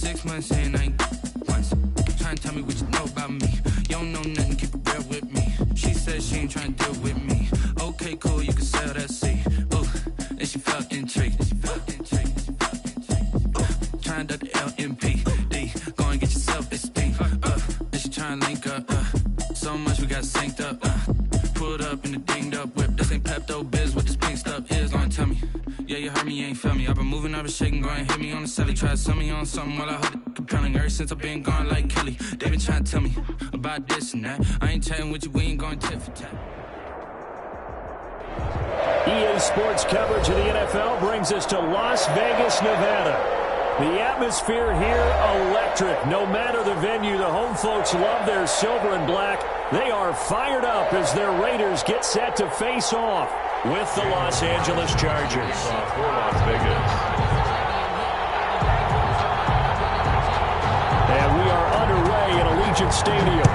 6 months saying I ain't once. Trying to tell me what you know about me. You don't know nothing, keep it real with me. She said she ain't trying to deal with me. Okay, cool, you can sell that seat. Ooh, and she felt intrigued. Trying to duck the LMPD. Go and get yourself a speed. And she trying to link up. So much we got synced up. Pulled up in the dinged up whip. This ain't Pepto Biz, what this pink stuff is. Don't tell me. Yeah, you heard me, you ain't felt me. I've been moving, I've been shaking, go and hit me on the celly. Try to sell me on something while I hold it compelling. Ever since I've been gone like Kelly. They been trying to tell me about this and that. I ain't chatting with you, we ain't going tit for tat. EA Sports coverage of the NFL brings us to Las Vegas, Nevada. The atmosphere here, electric. No matter the venue, the home folks love their silver and black. They are fired up as their Raiders get set to face off with the Los Angeles Chargers. For Las Vegas. And we are underway at Allegiant Stadium.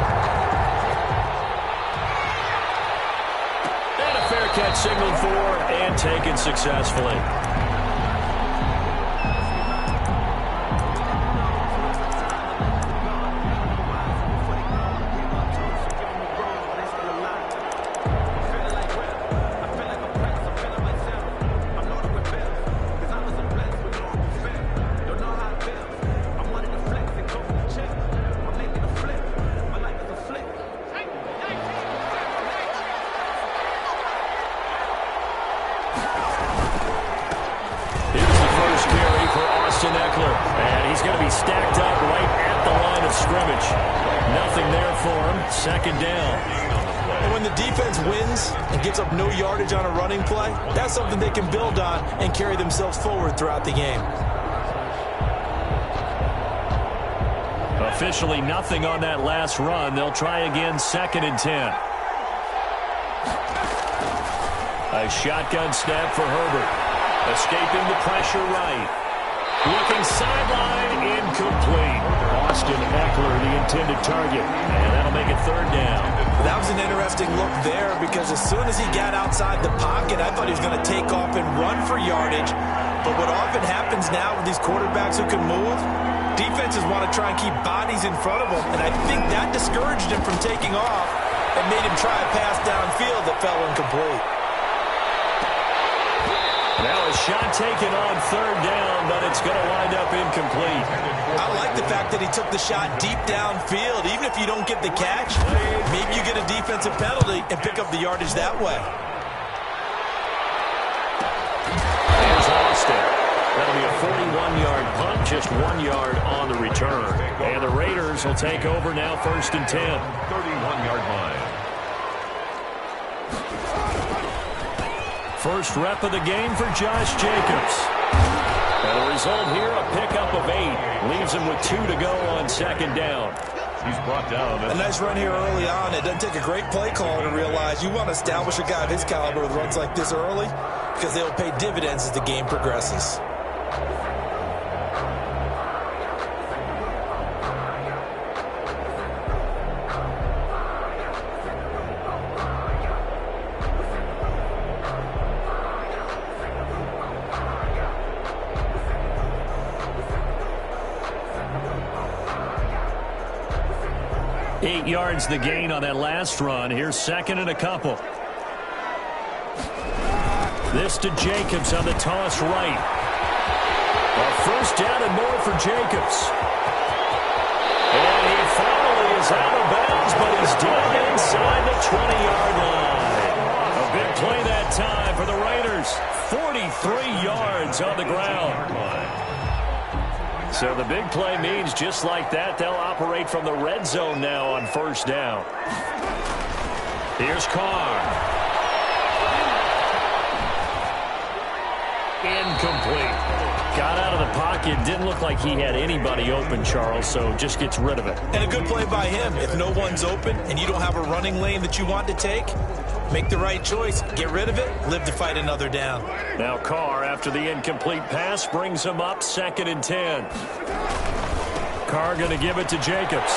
And a fair catch signaled for and taken successfully. Second down. And when the defense wins and gives up no yardage on a running play, that's something they can build on and carry themselves forward throughout the game. Officially nothing on that last run. They'll try again, 2nd and 10. A shotgun snap for Herbert. Escaping the pressure right. Looking sideline, incomplete. Austin Eckler, the intended target. And that'll make it 3rd down. That was an interesting look there because as soon as he got outside the pocket, I thought he was going to take off and run for yardage. But what often happens now with these quarterbacks who can move, defenses want to try and keep bodies in front of them. And I think that discouraged him from taking off and made him try a pass downfield that fell incomplete. Now a shot taken on 3rd down, but it's going to wind up incomplete. I like the fact that he took the shot deep downfield. Even if you don't get the catch, maybe you get a defensive penalty and pick up the yardage that way. There's Austin. That'll be a 41-yard punt, just 1 yard on the return. And the Raiders will take over now, 1st and 10. 31-yard line. First rep of the game for Josh Jacobs. And the result here, a pickup of 8. Leaves him with 2 to go on 2nd down. He's brought down. A nice run here early on. It doesn't take a great play caller to realize you want to establish a guy of his caliber with runs like this early because they'll pay dividends as the game progresses. Eight yards the gain on that last run. Here's 2nd and a couple. This to Jacobs on the toss right. A 1st down and more for Jacobs. And he finally is out of bounds, but he's down inside the 20-yard line. A big play that time for the Raiders. 43 yards on the ground. So the big play means just like that, they'll operate from the red zone now on 1st down. Here's Carr. Incomplete. Got out of the pocket. Didn't look like he had anybody open, Charles, so just gets rid of it. And a good play by him. If no one's open and you don't have a running lane that you want to take, make the right choice. Get rid of it. Live to fight another down. Now Carr, after the incomplete pass, brings him up 2nd and 10. Carr going to give it to Jacobs.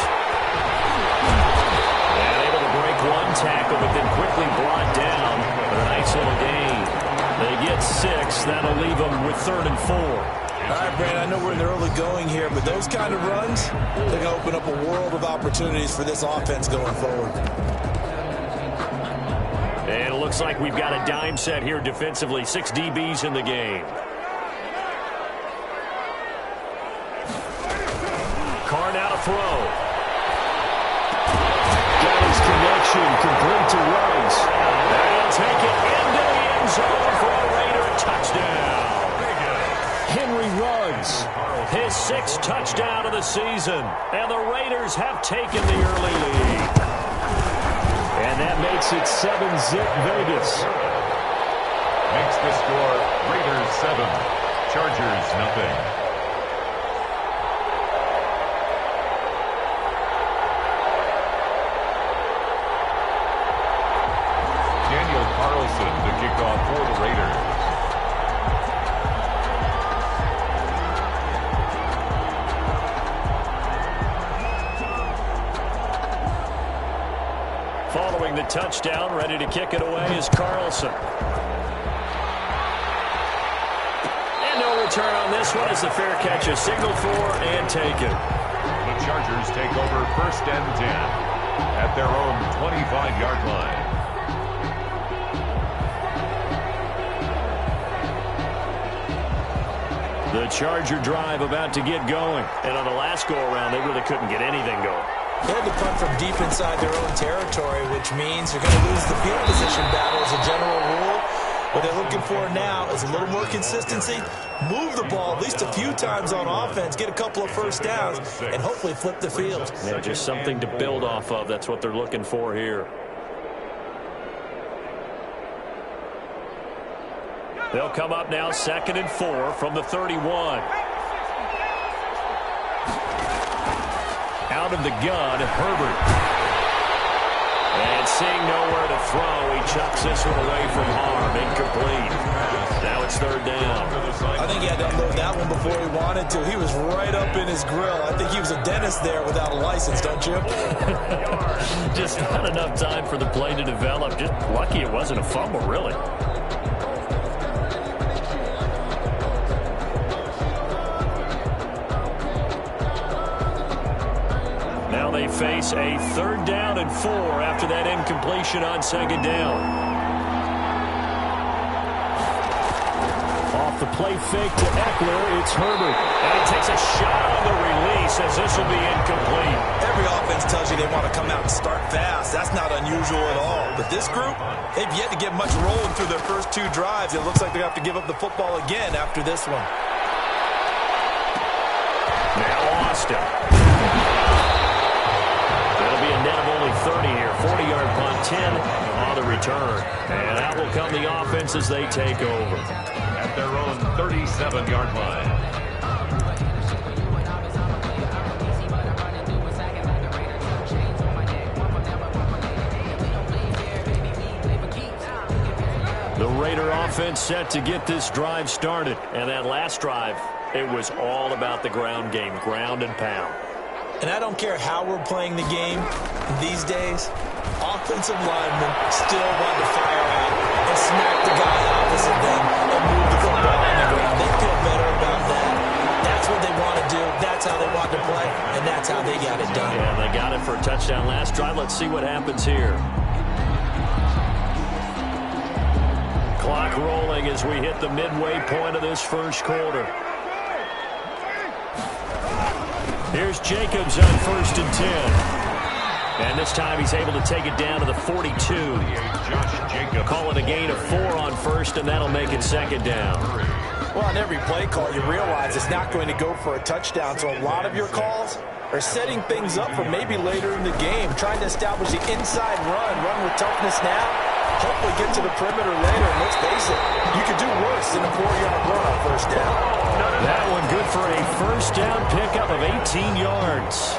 And able to break one tackle, but then quickly brought down for a nice little gain. They get 6. That'll leave them with 3rd and 4. All right, Brandon, I know we're in the early going here, but those kind of runs, they're going to open up a world of opportunities for this offense going forward. And it looks like we've got a dime set here defensively. 6 DBs in the game. Carr now to throw. Got his connection, complete to Ruggs. And he'll take it into the end zone for a Raider touchdown. Henry Ruggs, his 6th touchdown of the season. And the Raiders have taken the early lead. And that makes it 7-zip Vegas. Makes the score Raiders 7, Chargers nothing. Daniel Carlson to kick off for the Raiders. Following the touchdown, ready to kick it away is Carlson. And no return on this one as the fair catch is signaled for and taken. The Chargers take over 1st and 10 at their own 25-yard line. The Charger drive about to get going. And on the last go-around, they really couldn't get anything going. They had to punt from deep inside their own territory, which means you're going to lose the field position battle as a general rule. What they're looking for now is a little more consistency, move the ball at least a few times on offense, get a couple of first downs, and hopefully flip the field. Yeah, just something to build off of. That's what they're looking for here. They'll come up now 2nd and 4 from the 31. Out of the gun, Herbert. And seeing nowhere to throw, he chucks this one away from harm. Incomplete. Now it's 3rd down. I think he had to unload that one before he wanted to. He was right up in his grill. I think he was a dentist there without a license, don't you? Just not enough time for the play to develop. Just lucky it wasn't a fumble, really. They face a 3rd down and 4 after that incompletion on 2nd down. Off the play fake to Eckler, it's Herbert. And he takes a shot on the release as this will be incomplete. Every offense tells you they want to come out and start fast. That's not unusual at all. But this group, they've yet to get much rolling through their first 2 drives. It looks like they have to give up the football again after this one. Now Austin. It'll be a net of only 30 here. 40-yard punt, 10 on the return. And out will come the offense as they take over. At their own 37-yard line. The Raider offense set to get this drive started. And that last drive, it was all about the ground game, ground and pound. And I don't care how we're playing the game these days, offensive linemen still want to fire out and smack the guy opposite them and move the football on the ground. They feel better about that. That's what they want to do. That's how they want to play, and that's how they got it done. Yeah, they got it for a touchdown last drive. Let's see what happens here. Clock rolling as we hit the midway point of this first quarter. Here's Jacobs on 1st and 10. And this time he's able to take it down to the 42. Call it a gain of 4 on 1st, and that'll make it 2nd down. Well, on every play call, you realize it's not going to go for a touchdown. So a lot of your calls are setting things up for maybe later in the game, trying to establish the inside run with toughness now, hopefully get to the perimeter later. And let's face it, you could do worse than a 4-yard run on 1st down. That one good for a 1st down pickup of 18 yards.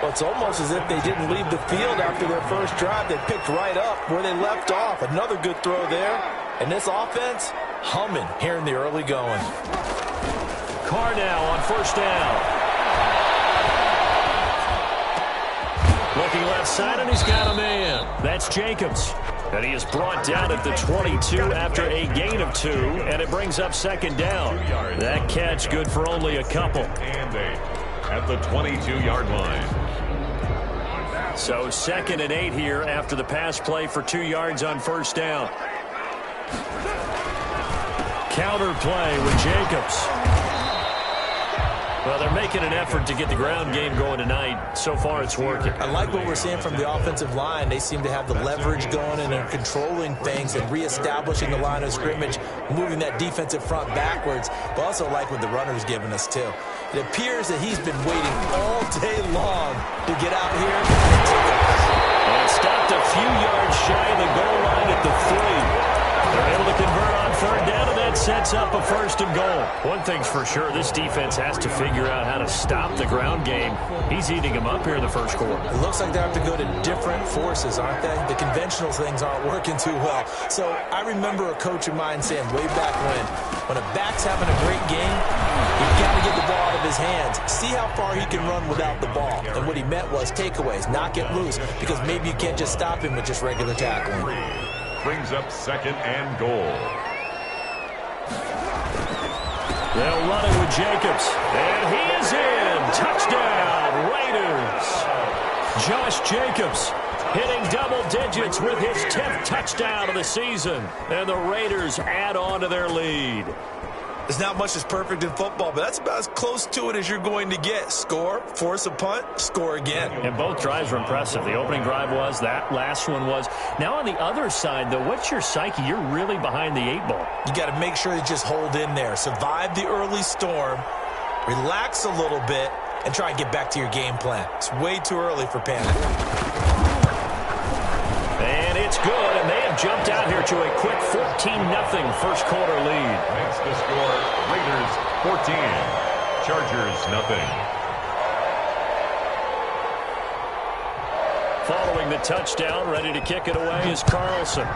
Well, it's almost as if they didn't leave the field after their first drive. They picked right up where they left off. Another good throw there. And this offense, humming here in the early going. Carr now on 1st down. Looking left side, and he's got a man. That's Jacobs. And he is brought down at the 22 after a gain of 2, and it brings up second down. That catch good for only a couple. And 8 at the 22-yard line. So 2nd and 8 here after the pass play for 2 yards on first down. Counter play with Jacobs. Well, they're making an effort to get the ground game going tonight. So far, it's working. I like what we're seeing from the offensive line. They seem to have the leverage going and are controlling things and reestablishing the line of scrimmage, moving that defensive front backwards. But also like what the runner's giving us, too. It appears that he's been waiting all day long to get out here and take it. And stopped a few yards shy of the goal line at the 3. They're able to convert on third down, and that sets up a 1st and goal. One thing's for sure, this defense has to figure out how to stop the ground game. He's eating them up here in the first quarter. It looks like they have to go to different forces, aren't they? The conventional things aren't working too well. So I remember a coach of mine saying way back when a back's having a great game, you've got to get the ball out of his hands. See how far he can run without the ball. And what he meant was takeaways, not get loose, because maybe you can't just stop him with just regular tackling. Brings up 2nd and goal. They'll run it with Jacobs. And he is in. Touchdown, Raiders. Josh Jacobs hitting double digits with his 10th touchdown of the season. And the Raiders add on to their lead. There's not much that's perfect in football, but that's about as close to it as you're going to get. Score, force a punt, score again. And both drives were impressive. The opening drive was, that last one was. Now on the other side, though, what's your psyche? You're really behind the 8 ball. You got to make sure you just hold in there. Survive the early storm, relax a little bit, and try and get back to your game plan. It's way too early for panic. And it's good, and they have jumped out here to a quick 14-0 first quarter lead. Makes the score Raiders 14, Chargers nothing. Following the touchdown, ready to kick it away is Carlson. Fair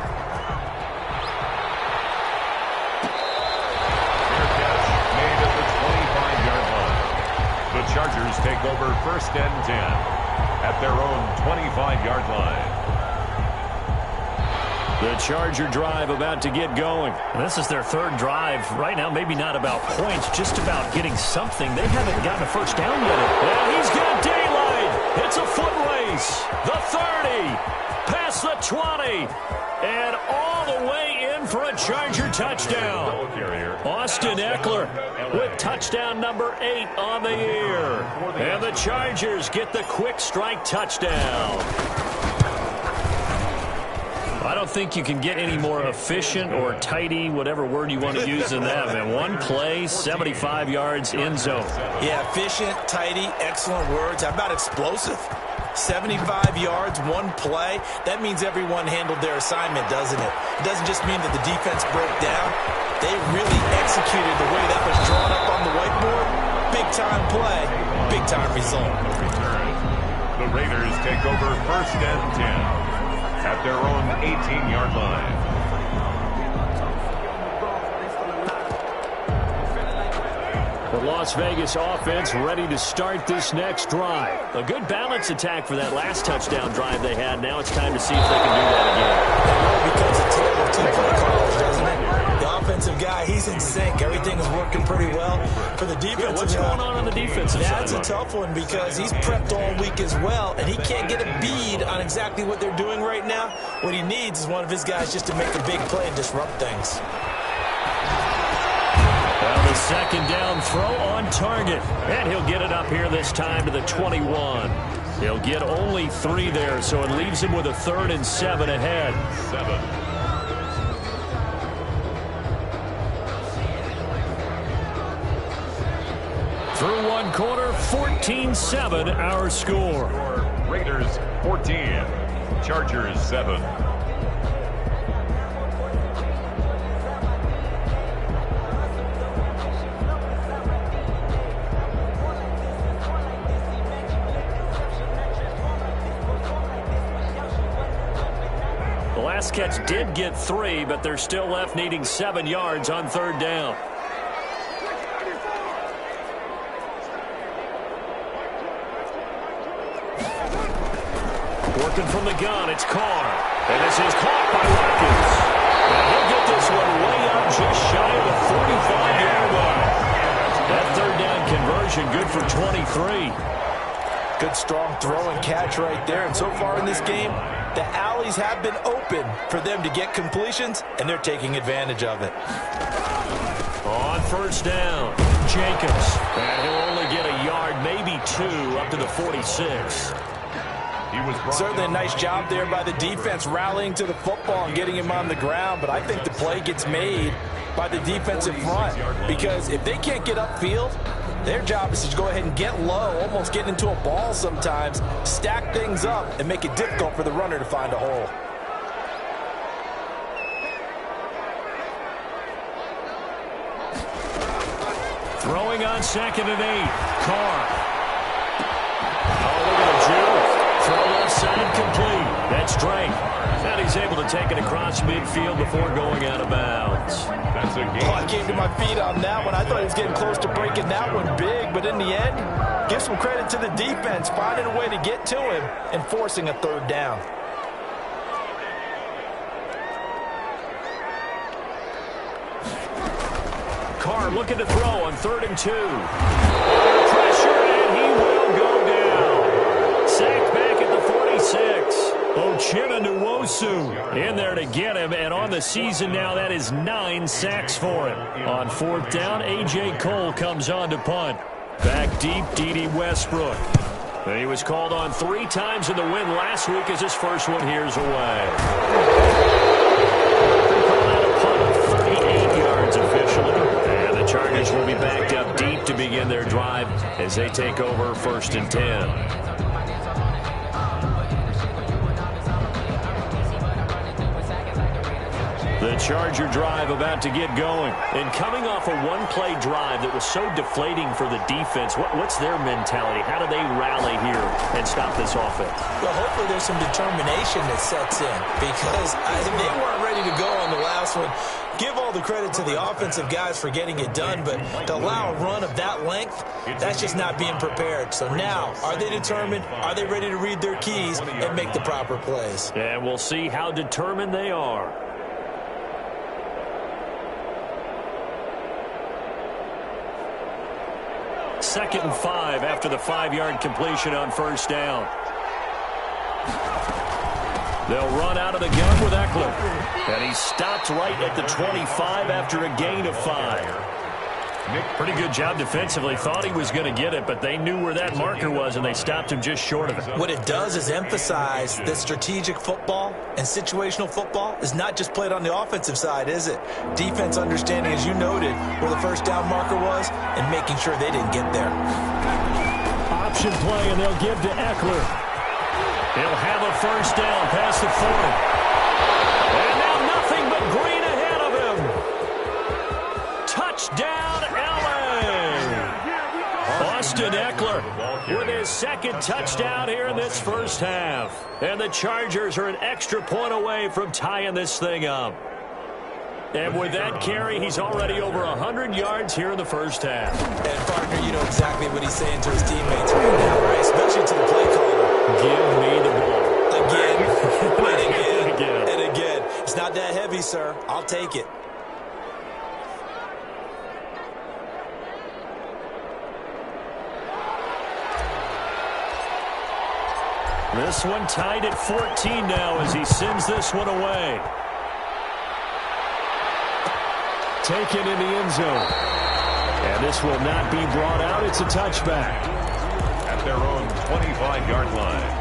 catch made at the 25-yard line. The Chargers take over 1st and 10 at their own 25-yard line. The Charger drive about to get going. And this is their 3rd drive. Right now, maybe not about points, just about getting something. They haven't gotten a first down yet. Well, he's got daylight. It's a foot race. The 30, past the 20, and all the way in for a Charger touchdown. Austin Eckler with touchdown number 8 on the year. And the Chargers get the quick strike touchdown. I don't think you can get any more efficient or tidy, whatever word you want to use than that, man. One play, 75 yards, end zone. Yeah, efficient, tidy, excellent words. How about explosive? 75 yards, one play. That means everyone handled their assignment, doesn't it? It doesn't just mean that the defense broke down. They really executed the way that was drawn up on the whiteboard. Big-time play, big-time result. The Raiders take over 1st and 10. At their own 18-yard line. The Las Vegas offense ready to start this next drive. A good balance attack for that last touchdown drive they had. Now it's time to see if they can do that again. It becomes a tale of 2 play calls, doesn't it? The offensive guy, he's in sync. Everything is working pretty well. For the defensive what's going on the defensive side? That's a tough one because he's prepped all week as well, and he can't get a bead on exactly what they're doing right now. What he needs is one of his guys just to make a big play and disrupt things. Well, the 2nd down throw on target. And he'll get it up here this time to the 21. He'll get only 3 there, so it leaves him with a 3rd and 7 ahead. 7. Through one quarter, 14-7 our score. Raiders 14, Chargers 7. The last catch did get 3, but they're still left needing 7 yards on 3rd down. Working from the gun, it's Carr. And this is caught by Watkins. And he'll get this one way up just shy of the 45-yard line. That third down conversion good for 23. Good strong throw and catch right there. And so far in this game, the alleys have been open for them to get completions, and they're taking advantage of it. On first down, Jacobs. And he'll only get a yard, maybe two, up to the 46. Certainly a nice job there by the defense rallying to the football and getting him on the ground, but I think the play gets made by the defensive front, because if they can't get upfield, their job is to go ahead and get low, almost get into a ball sometimes, stack things up, and make it difficult for the runner to find a hole. Throwing on 2nd and 8. Carr. Oh, look at the juke. Throw left side complete. That's Drake. And he's able to take it across midfield before going out of bounds. That's a game. Oh, I came to my feet on that one. I thought he was getting close to breaking that one big, but in the end, give some credit to the defense, finding a way to get to him and forcing a third down. Carr looking to throw on 3rd and 2. Pressure, and he will go down. Sacked back at the 46. Uchenna in there to get him, and on the season now, that is 9 sacks for him. On 4th down, A.J. Cole comes on to punt. Back deep, D.D. Westbrook. And he was called on 3 times in the win last week as his first one here's away. They call that a punt of 38 yards officially. And the Chargers will be backed up deep to begin their drive as they take over 1st and 10. The Charger drive about to get going. And coming off a one-play drive that was so deflating for the defense, what's their mentality? How do they rally here and stop this offense? Well, hopefully there's some determination that sets in, because they weren't ready to go on the last one. Give all the credit to the offensive guys for getting it done, but to allow a run of that length, that's just not being prepared. So now, are they determined? Are they ready to read their keys and make the proper plays? And we'll see how determined they are. Second and 5 after the 5-yard completion on first down. They'll run out of the gun with Eckler. And he stopped right at the 25 after a gain of 5. Pretty good job defensively. Thought he was going to get it, but they knew where that marker was, and they stopped him just short of it. What it does is emphasize that strategic football and situational football is not just played on the offensive side, is it? Defense understanding, as you noted, where the first down marker was and making sure they didn't get there. Option play, and they'll give to Eckler. He'll have a first down past the 40. And now nothing but green ahead of him. Touchdown, L.A. Austin Eckler with his second touchdown here in this first half. And the Chargers are an extra point away from tying this thing up. And with that carry, he's already over 100 yards here in the first half. And, partner, you know exactly what he's saying to his teammates right now, right? Especially to the play caller. Give me the ball. Again, and again, and again. It's not that heavy, sir. I'll take it. This one tied at 14 now as he sends this one away. Taken in the end zone. And this will not be brought out. It's a touchback. At their own 25-yard line.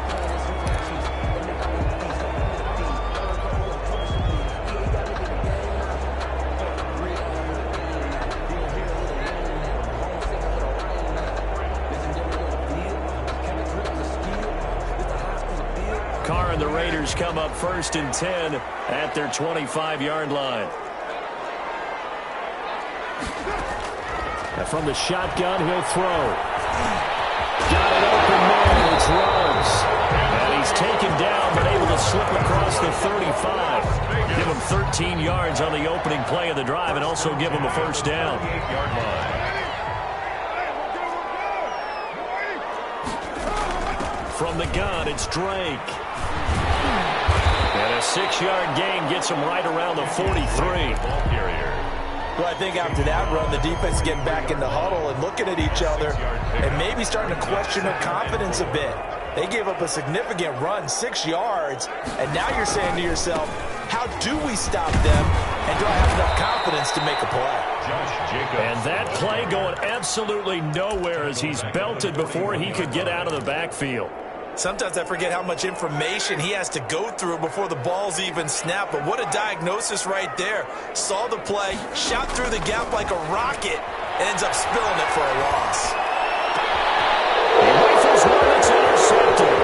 Carr and the Raiders come up 1st and 10 at their 25-yard line. Now from the shotgun, he'll throw. Got it open man. It's Rhodes. And he's taken down, but able to slip across the 35. Give him 13 yards on the opening play of the drive and also give him a first down. From the gun, it's Drake. And a 6-yard gain gets him right around the 43. Well, I think after that run, the defense is getting back in the huddle and looking at each other and maybe starting to question their confidence a bit. They gave up a significant run, 6 yards, and now you're saying to yourself, how do we stop them, and do I have enough confidence to make a play? And that play going absolutely nowhere as he's belted before he could get out of the backfield. Sometimes I forget how much information he has to go through before the ball's even snapped, but what a diagnosis right there. Saw the play, shot through the gap like a rocket, and ends up spilling it for a loss. He rifles one that's intercepted.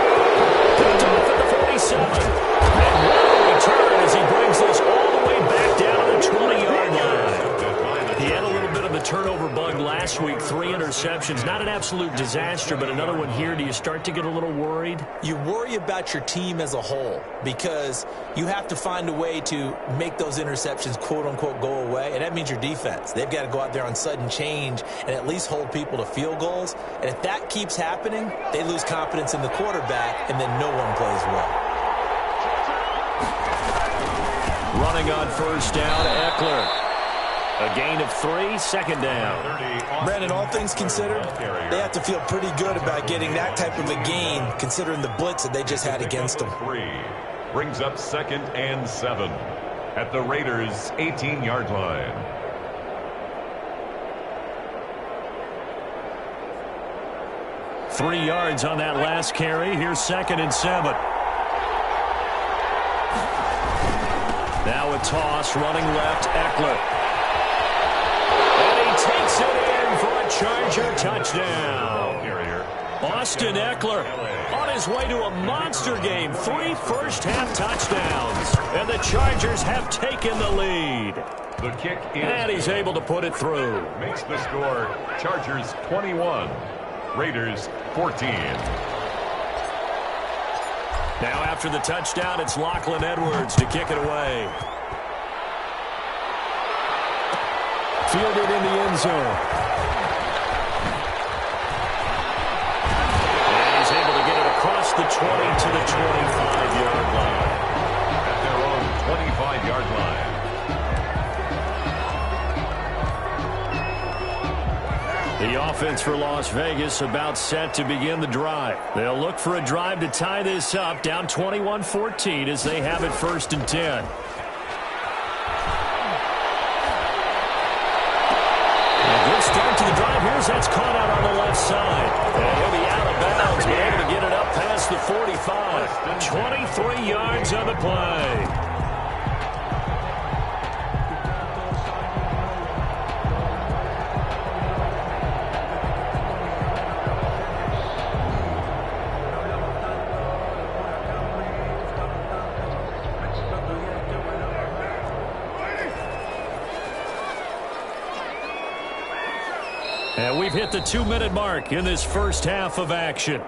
Picked off at the 47. And what a return as he brings this all the way back down to the 20-yard line. He had a little bit of a turnover bug last week, 3 interceptions. Not an absolute disaster, but another one here. Do you start to get a little worried? You worry about your team as a whole because you have to find a way to make those interceptions, quote-unquote, go away, and that means your defense. They've got to go out there on sudden change and at least hold people to field goals, and if that keeps happening, they lose confidence in the quarterback, and then no one plays well. Running on first down, Eckler. A gain of 3, second down. Brandon, all things considered, they have to feel pretty good about getting that type of a gain considering the blitz that they just had against them. 3 brings up 2nd and 7 at the Raiders' 18-yard line. Three yards on that last carry. Here's 2nd and 7. Now a toss, running left, Eckler. Takes it in for a Charger touchdown. Austin Eckler on his way to a monster game. 3 first-half touchdowns. And the Chargers have taken the lead. The kick is and he's able to put it through. Makes the score Chargers 21, Raiders 14. Now after the touchdown, it's Lachlan Edwards to kick it away. Fielded in the end zone. And he's able to get it across the 20 to the 25-yard line. At their own 25-yard line. The offense for Las Vegas about set to begin the drive. They'll look for a drive to tie this up, down 21-14 as they have it 1st and 10. Start to the drive. Here's that's caught out on the left side. And he'll be out of bounds, but able to get it up past the 45. 23 yards on the play. And we've hit the 2-minute mark in this first half of action.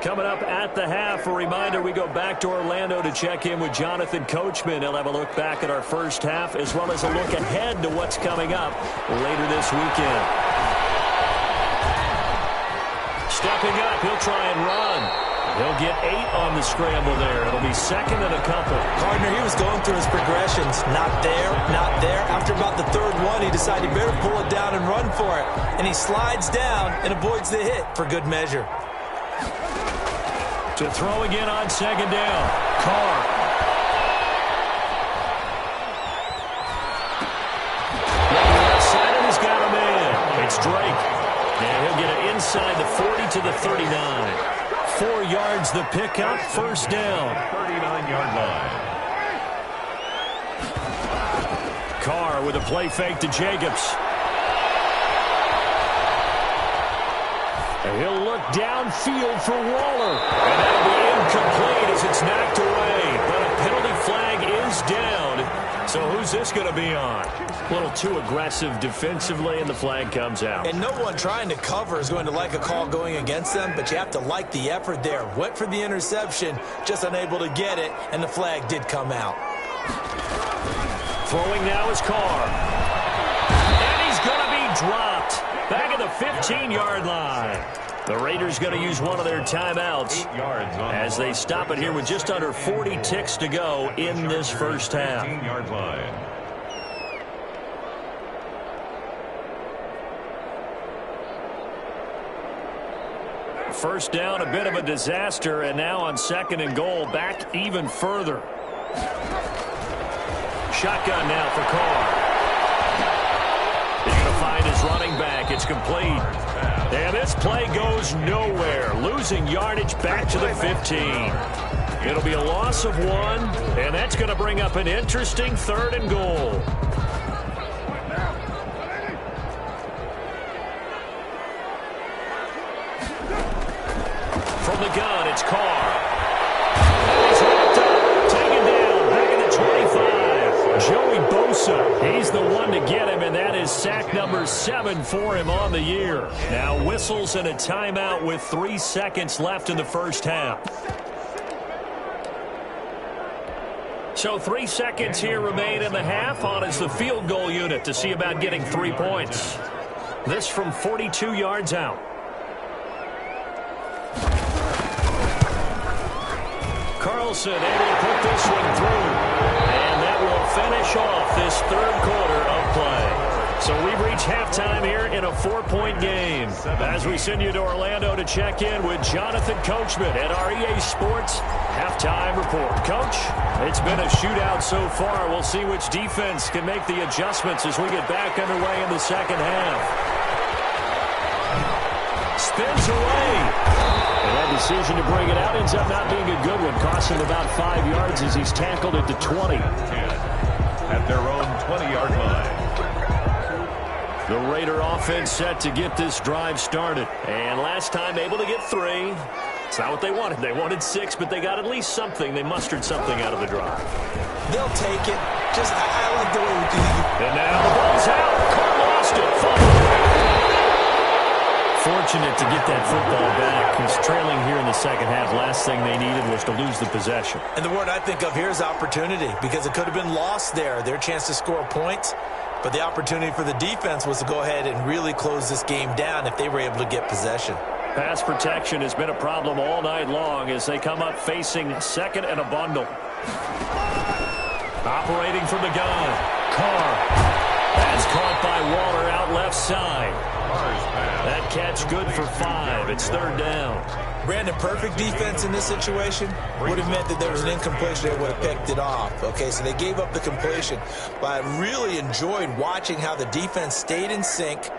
Coming up at the half, a reminder, we go back to Orlando to check in with Jonathan Coachman. He'll have a look back at our first half as well as a look ahead to what's coming up later this weekend. Stepping up, he'll try and run. He'll get 8 on the scramble there. It'll be 2nd and a couple. Gardner, he was going through his progressions. Not there, not there. After about the 3rd one, he decided he better pull it down and run for it. And he slides down and avoids the hit for good measure. To throw again on 2nd down. Carr. Left side, and he's got a man. It's Drake. And he'll get it inside the 40 to the 39. 4 yards the pickup, 1st down. 39-yard line. Carr with a play fake to Jacobs. And he'll look downfield for Waller. And that'll be incomplete as it's knocked away. But a penalty flag is down. So who's this going to be on? A little too aggressive defensively, and the flag comes out. And no one trying to cover is going to like a call going against them, but you have to like the effort there. Went for the interception, just unable to get it, and the flag did come out. Throwing now is Carr. And he's going to be dropped. 15-yard line. The Raiders going to use one of their timeouts as they stop it here with just under 40 ticks to go in this first half. 15-yard line. First down, a bit of a disaster, and now on 2nd and goal, back even further. Shotgun now for Carr. He's going to find his running back. It's complete. And this play goes nowhere, losing yardage back to the 15. It'll be a loss of 1, and that's going to bring up an interesting 3rd and goal. From the gun, it's Carr. He's wrapped up, taken down, back at the 25. Joey Bosa, he's the one to get him, and that is sack number 7 for him on the year. Now whistles and a timeout with 3 seconds left in the first half. So 3 seconds here remain in the half. On is the field goal unit to see about getting 3 points. This from 42 yards out. Carlson able to put this one through. And that will finish off this 3rd quarter of play. So we've reached halftime here in a 4-point game. As we send you to Orlando to check in with Jonathan Coachman at our EA Sports Halftime Report. Coach, it's been a shootout so far. We'll see which defense can make the adjustments as we get back underway in the second half. Spins away. And that decision to bring it out ends up not being a good one. Costs him about 5 yards as he's tackled it to 20. At their own 20-yard line. The Raider offense set to get this drive started. And last time able to get 3. It's not what they wanted. They wanted 6, but they got at least something. They mustered something out of the drive. They'll take it. Just, I like the way we do it. And now the ball's out. Carr lost it. Fumble. Fortunate to get that football back. He's trailing here in the second half. Last thing they needed was to lose the possession. And the word I think of here is opportunity, because it could have been lost there. Their chance to score points. But the opportunity for the defense was to go ahead and really close this game down if they were able to get possession. Pass protection has been a problem all night long as they come up facing 2nd and a bundle. Operating from the gun. Carr. That's caught by Waller out left side. That catch good for 5. It's 3rd down. Brandon, perfect defense in this situation would have meant that there was an incompletion. They would have picked it off. Okay, so they gave up the completion. But I really enjoyed watching how the defense stayed in sync,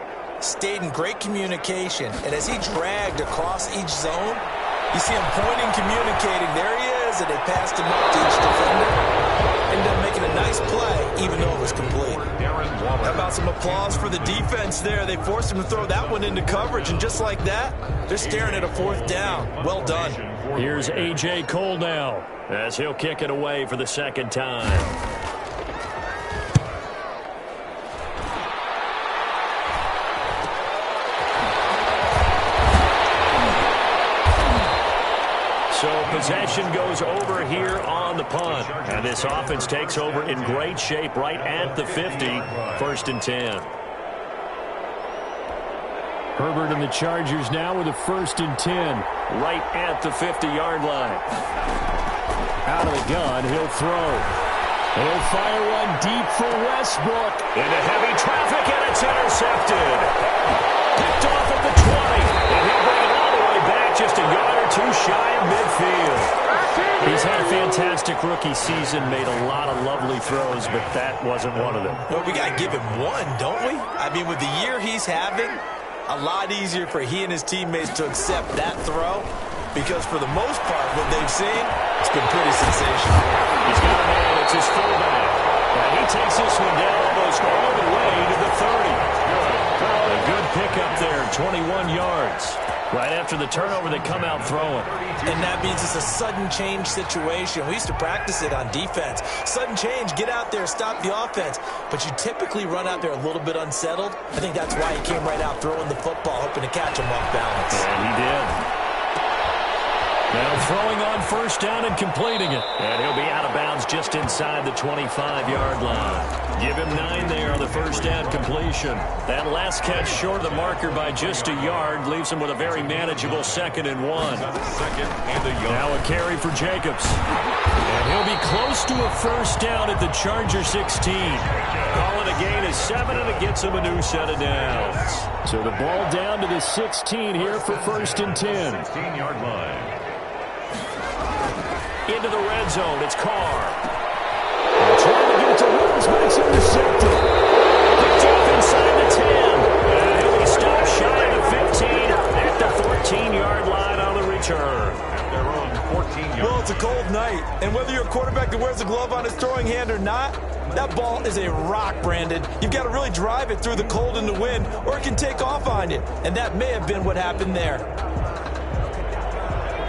stayed in great communication. And as he dragged across each zone, you see him pointing, communicating. There he is, and they passed him up to each defender. Ended up making a nice play, even though it was complete. How about some applause for the defense there? They forced him to throw that one into coverage, and just like that, they're staring at a 4th down. Well done. Here's A.J. Cole now, as he'll kick it away for the 2nd time. So possession goes over here on the punt. And this offense takes over in great shape right at the 50. 1st and 10. Herbert and the Chargers now with a 1st and 10. Right at the 50-yard line. Out of the gun, he'll throw. He'll fire one deep for Westbrook. Into heavy traffic, and it's intercepted. Picked off at the 20. And he'll bring it all the way back just a yard or 2 shy of midfield. He's had a fantastic rookie season, made a lot of lovely throws, but that wasn't one of them. Well, we got to give him one, don't we? I mean, with the year he's having, a lot easier for he and his teammates to accept that throw, because for the most part, what they've seen, it's been pretty sensational. He's got a man, it's his fullback. And he takes this one down almost all the way to the 30. A good pickup there, 21 yards. Right after the turnover, they come out throwing. And that means it's a sudden change situation. We used to practice it on defense. Sudden change, get out there, stop the offense. But you typically run out there a little bit unsettled. I think that's why he came right out throwing the football, hoping to catch him off balance. And he did. Now throwing on first down and completing it. And he'll be out of bounds just inside the 25-yard line. Give him 9 there on the first down completion. That last catch short of the marker by just a yard leaves him with a very manageable 2nd and 1. Now a carry for Jacobs. And he'll be close to a first down at the Charger 16. Calling a gain of 7, and it gets him a new set of downs. So the ball down to the 16 here for 1st and 10. 16-yard line. Into the red zone, it's Carr. Trying to get it to Woods, but it's intercepted. Picked off inside the 10. And he'll be stopped shy of the 15 at the 14-yard line on the return. At their own 14-yard. Well, it's a cold night, and whether you're a quarterback that wears a glove on his throwing hand or not, that ball is a rock, Brandon. You've got to really drive it through the cold and the wind, or it can take off on you. And that may have been what happened there.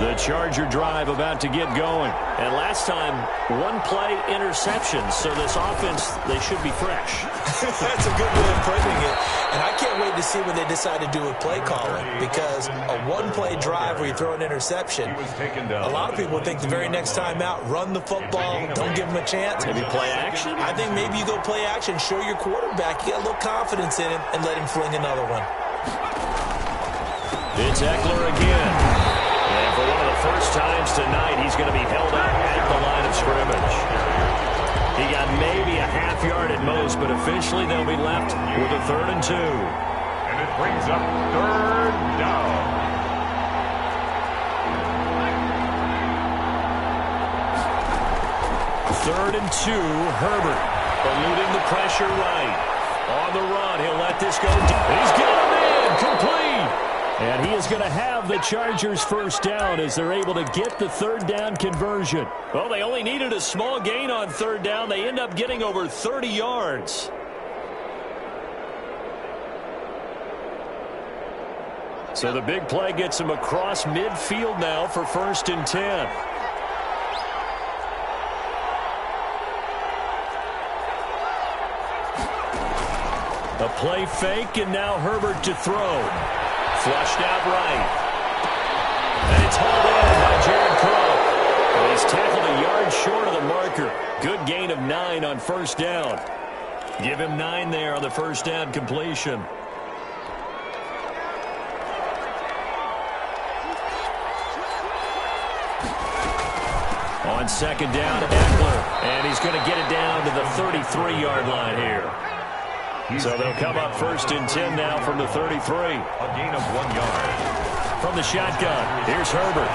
The Charger drive about to get going. And last time, 1-play interceptions. So this offense, they should be fresh. That's a good way of putting it. And I can't wait to see what they decide to do with play calling. Because a 1-play drive where you throw an interception, a lot of people think the very next time out, run the football, don't give them a chance. Maybe play action? I think maybe you go play action, show your quarterback you got a little confidence in him, and let him fling another one. It's Eckler again. And for one of the first times tonight, he's going to be held up at the line of scrimmage. He got maybe a half yard at most, but officially they'll be left with a 3rd and 2. And it brings up 3rd down. Third and 2, Herbert eluding the pressure right. On the run, he'll let this go deep. He's got him in, complete. And he is going to have the Chargers first down as they're able to get the 3rd down conversion. Well, they only needed a small gain on 3rd down. They end up getting over 30 yards. So the big play gets him across midfield now for 1st and 10. A play fake, and now Herbert to throw. Flushed out right. And it's hauled in by Jared Cook. And he's tackled a yard short of the marker. Good gain of 9 on first down. Give him 9 there on the first down completion. On 2nd down, Eckler. And he's going to get it down to the 33-yard line here. So they'll come up 1st and 10 now from the 33. A gain of 1 yard. From the shotgun, here's Herbert.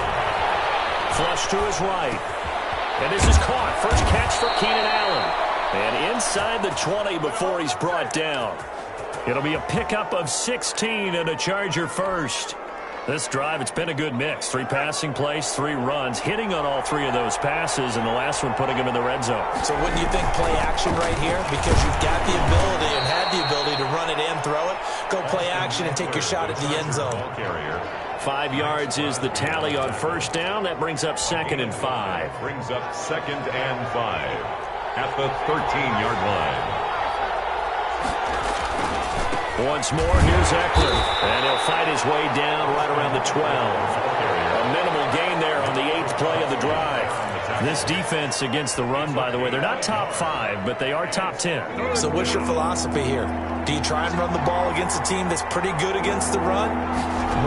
Flush to his right. And this is caught. First catch for Keenan Allen. And inside the 20 before he's brought down. It'll be a pickup of 16 and a Charger first. This drive, it's been a good mix. 3 passing plays, 3 runs, hitting on all 3 of those passes, and the last one putting him in the red zone. So wouldn't you think play action right here? Because you've got the ability and had the ability to run it and throw it. Go play action and take your shot at the end zone. 5 yards is the tally on first down. That brings up 2nd and 5. Brings up 2nd and 5 at the 13-yard line. Once more, here's Eckler. And he'll fight his way down right around the 12. A minimal gain there on the 8th play of the drive. This defense against the run, by the way, they're not top 5, but they are top 10. So what's your philosophy here? Do you try and run the ball against a team that's pretty good against the run?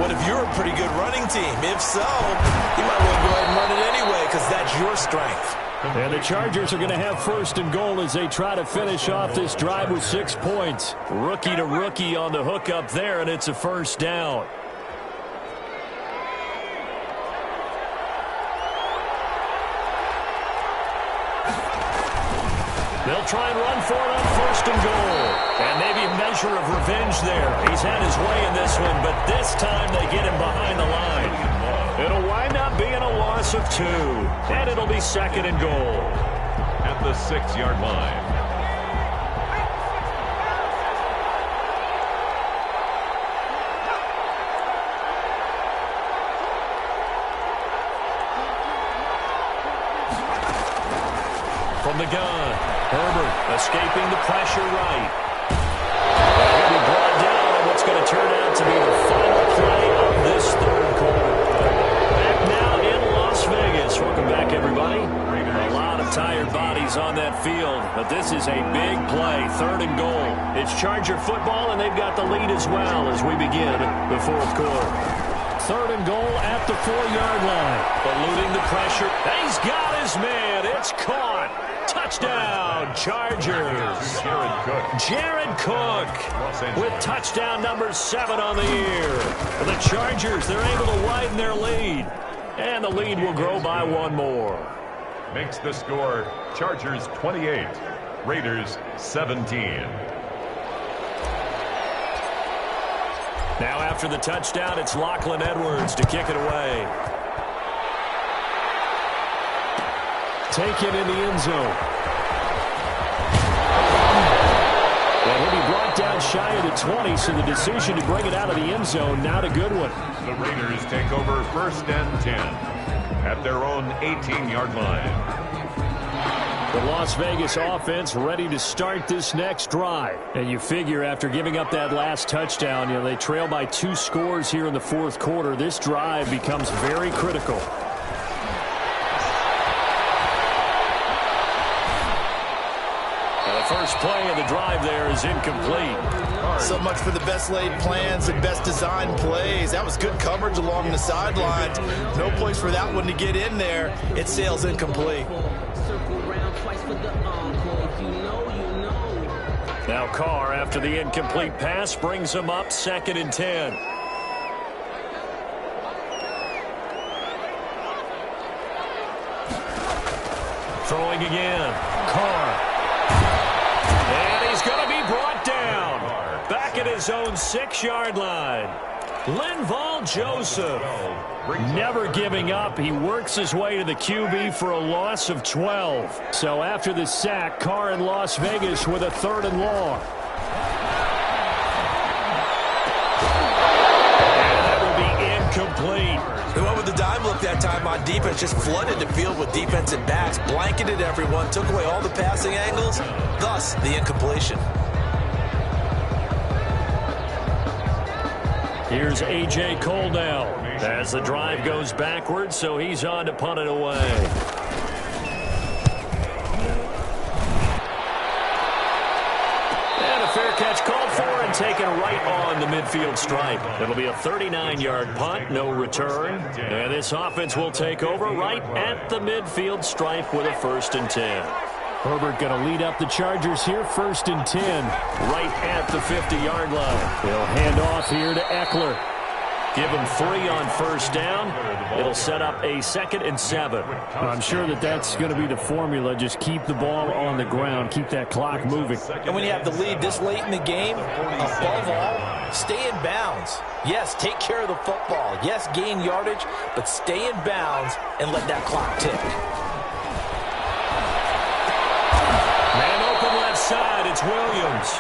What if you're a pretty good running team? If so, you might want to go ahead and run it anyway because that's your strength. And the Chargers are going to have 1st and goal as they try to finish off this drive with 6 points. Rookie to rookie on the hook up there, and it's a first down. They'll try and run for it on 1st and goal. And maybe a measure of revenge there. He's had his way in this one, but this time they get him behind the line. It'll wind up being a loss of 2. And it'll be 2nd and goal. At the 6-yard line. From the gun, Herbert escaping the pressure right. He'll be brought down on what's going to turn out to be the final play of this 3rd quarter. Back now in but this is a big play, 3rd and goal. It's Charger football, and they've got the lead as well as we begin the 4th quarter. 3rd and goal at the 4-yard line. Eluding the pressure. He's got his man. It's caught. Touchdown, Chargers. Jared Cook with touchdown number 7 on the year. For the Chargers, they're able to widen their lead. And the lead will grow by 1 more. Makes the score Chargers 28, Raiders 17. Now after the touchdown, it's Lachlan Edwards to kick it away. Taken in the end zone. And he'll be brought down shy of the 20, so the decision to bring it out of the end zone, not a good one. The Raiders take over 1st and 10 at their own 18-yard line. The Las Vegas offense ready to start this next drive. And you figure after giving up that last touchdown, they trail by 2 scores here in the 4th quarter. This drive becomes very critical. The first play of the drive there is incomplete. So much for the best laid plans and best designed plays. That was good coverage along the sidelines. No place for that one to get in there. It sails incomplete. Now Carr, after the incomplete pass, brings him up 2nd and 10. Throwing again. Carr. And he's going to be brought down. Back at his own 6-yard line. Linval Joseph. Never giving up. He works his way to the QB for a loss of 12. So after the sack, Carr in Las Vegas with a 3rd and long. And that will be incomplete. They went with the dime look that time on defense. Just flooded the field with defensive backs. Blanketed everyone. Took away all the passing angles. Thus, the incompletion. Here's A.J. Coldell as the drive goes backwards, so he's on to punt it away. And a fair catch called for and taken right on the midfield stripe. It'll be a 39-yard punt, no return. And this offense will take over right at the midfield stripe with a 1st and 10. Herbert going to lead up the Chargers here, 1st and 10, right at the 50-yard line. He'll hand off here to Eckler. Give him 3 on 1st down. It'll set up a 2nd and 7. I'm sure that's going to be the formula. Just keep the ball on the ground. Keep that clock moving. And when you have the lead this late in the game, above all, stay in bounds. Yes, take care of the football. Yes, gain yardage, but stay in bounds and let that clock tick. Side, it's Williams.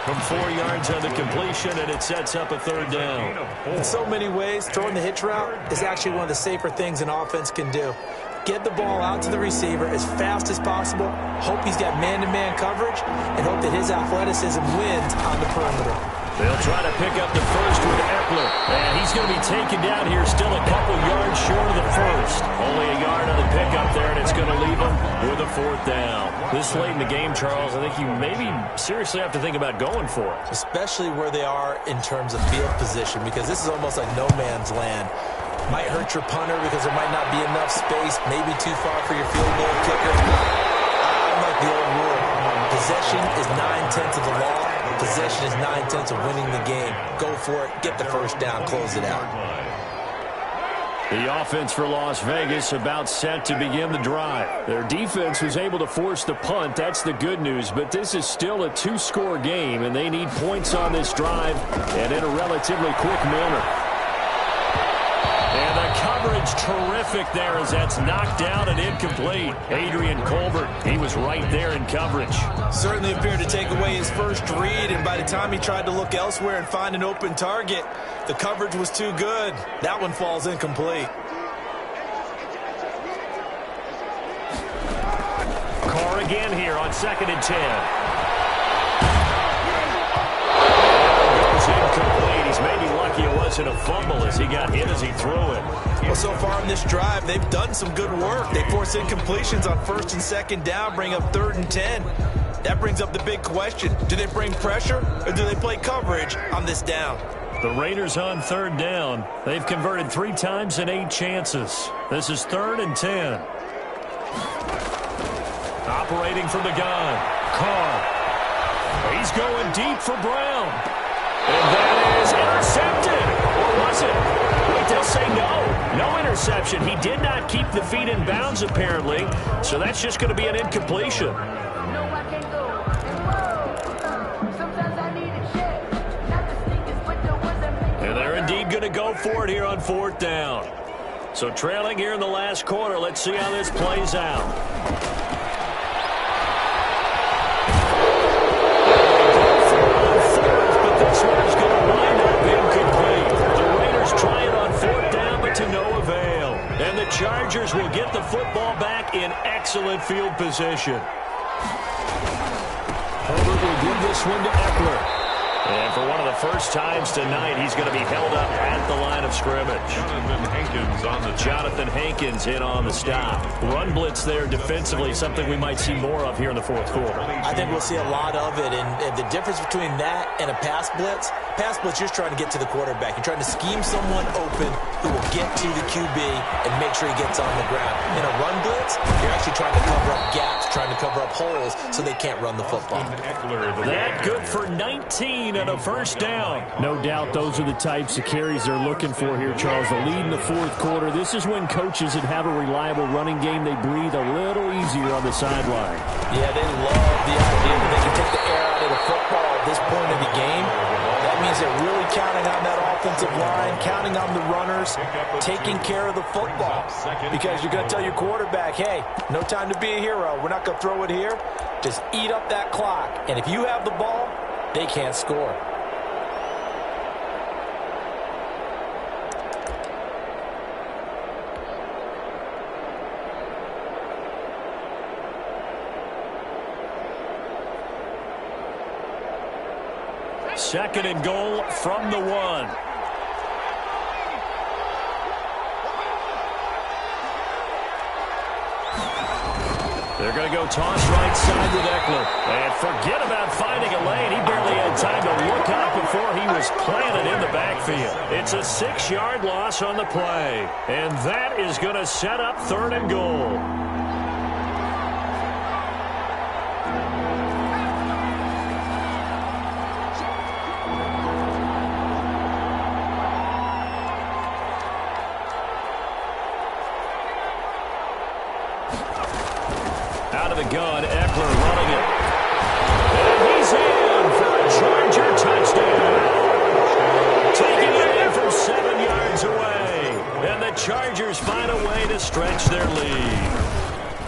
From 4 yards on the completion, and it sets up a 3rd down. In so many ways, throwing the hitch route is actually one of the safer things an offense can do. Get the ball out to the receiver as fast as possible, hope he's got man-to-man coverage, and hope that his athleticism wins on the perimeter. They'll try to pick up the first with Eckler. And he's going to be taken down here still a couple yards short of the first. Only a yard on the pickup there, and it's going to leave him with a 4th down. This late in the game, Charles, I think you maybe seriously have to think about going for it. Especially where they are in terms of field position, because this is almost like no man's land. Might hurt your punter because there might not be enough space, maybe too far for your field goal kicker. I like the old rule. Possession is 9/10 of the law. Possession is 9/10 of winning the game. Go for it. Get the 1st down. Close it out. The offense for Las Vegas about set to begin the drive. Their defense was able to force the punt. That's the good news. But this is still a 2-score game, and they need points on this drive and in a relatively quick manner. And the coverage terrific there as that's knocked down and incomplete. Adrian Colbert, he was right there in coverage. Certainly appeared to take away his first read, and by the time he tried to look elsewhere and find an open target, the coverage was too good. That one falls incomplete. Carr again here on 2nd and 10. Goes incomplete. He's maybe lucky it wasn't and a fumble as he got hit as he threw it. Well, so far on this drive, they've done some good work. They force incompletions on 1st and 2nd down, bring up 3rd and 10. That brings up the big question. Do they bring pressure or do they play coverage on this down? The Raiders on 3rd down. They've converted 3 times in 8 chances. This is 3rd and 10. Operating from the gun. Carr. He's going deep for Brown. And that is intercepted. Or was it? Wait, they'll say no. No interception. He did not keep the feet in bounds, apparently. So that's just going to be an incompletion. And they're indeed going to go for it here on 4th down. So trailing here in the last quarter. Let's see how this plays out. This one's going to wind up incomplete. The Raiders try it on 4th down, but to no avail. And the Chargers will get the football back in excellent field position. Herbert will give this one to Eckler. And for one of the first times tonight, he's going to be held up at the line of scrimmage. Jonathan Hankins in on the stop. Run blitz there defensively, something we might see more of here in the 4th quarter. I think we'll see a lot of it, and the difference between that and a pass blitz, you're just trying to get to the quarterback. You're trying to scheme someone open who will get to the QB and make sure he gets on the ground. In a run blitz, you're actually trying to cover up gaps, trying to cover up holes so they can't run the football. That good for 19 and a 1st down. No doubt those are the types of carries they're looking for here, Charles. The lead in the 4th quarter. This is when coaches that have a reliable running game, they breathe a little easier on the sideline. Yeah, they love the idea that they can take the air out of the football at this point of the game. That means they're really counting on that offensive line, counting on the runners, taking care of the football. Because you're going to tell your quarterback, hey, no time to be a hero. We're not going to throw it here. Just eat up that clock. And if you have the ball, they can't score. Second and goal from the 1. They're going to go toss right side with Eckler. And forget about finding a lane. He barely had time to look up before he was planted in the backfield. It's a 6-yard loss on the play. And that is going to set up 3rd and goal. Out of the gun, Eckler running it. And he's in for a Charger touchdown. Taking it in from 7 yards away. And the Chargers find a way to stretch their lead.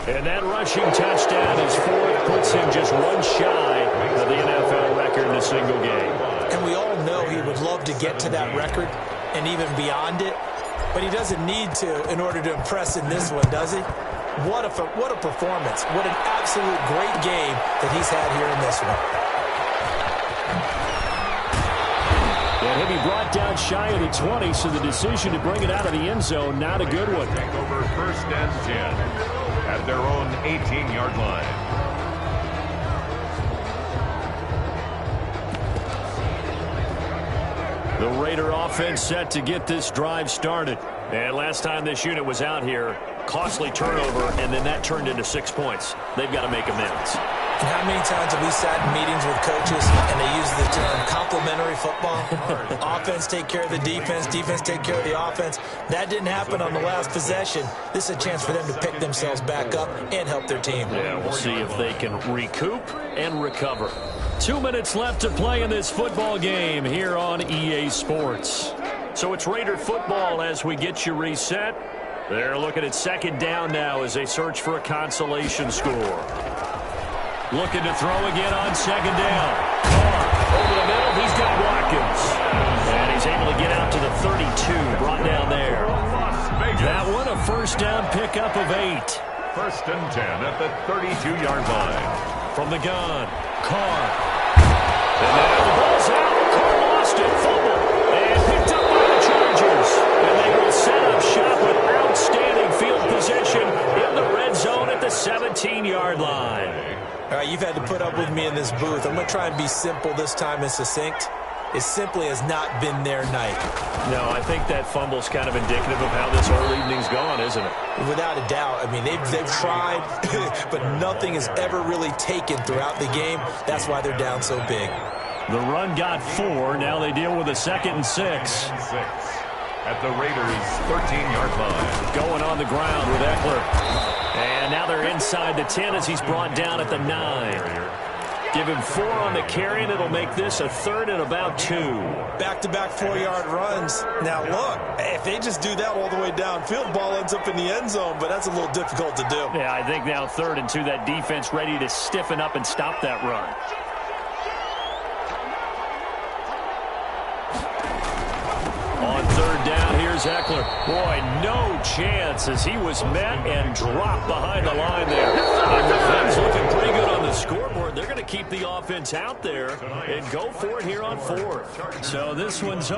And that rushing touchdown is 4th, puts him just one shy of the NFL record in a single game. And we all know he would love to get to that record and even beyond it. But he doesn't need to in order to impress in this one, does he? What a performance. What an absolute great game that he's had here in this one. And he'll be brought down shy of the 20, so the decision to bring it out of the end zone, not a good one. Take over 1st and 10 at their own 18-yard line. The Raider offense set to get this drive started. And last time this unit was out here, costly turnover, and then that turned into 6 points. They've got to make amends. And how many times have we sat in meetings with coaches and they use the term complementary football? Offense take care of the defense, defense take care of the offense. That didn't happen on the last possession. This is a chance for them to pick themselves back up and help their team. Yeah, we'll see if they can recoup and recover. 2 minutes left to play in this football game here on EA Sports. So it's Raider football as we get you reset. They're looking at 2nd down now as they search for a consolation score. Looking to throw again on 2nd down. Carr over the middle. He's got Watkins. And he's able to get out to the 32. Brought down there. That one a 1st down pickup of 8. 1st and 10 at the 32-yard line. From the gun, Carr. And now the ball's out. Carr lost it. Fumble. And picked up by the try and be simple this time and succinct. It simply has not been their night. No, I think that fumble's kind of indicative of how this whole evening's gone, isn't it? Without a doubt. I mean, they've tried, but nothing has ever really taken throughout the game. That's why they're down so big. The run got 4. Now they deal with a 2nd and 6. At the Raiders' 13-yard line. Going on the ground with Eckler. And now they're inside the 10 as he's brought down at the 9. Give him 4 on the carry, and it'll make this a 3rd and about 2. Back-to-back 4-yard runs. Now, look, if they just do that all the way downfield, ball ends up in the end zone, but that's a little difficult to do. Yeah, I think now 3rd and 2, that defense ready to stiffen up and stop that run. On 3rd down, here's Eckler. Boy, no chance as he was met and dropped behind the line there. And the defense looking pretty good on the scoreboard. They're going to keep the offense out there and go for it here on 4th. So this one's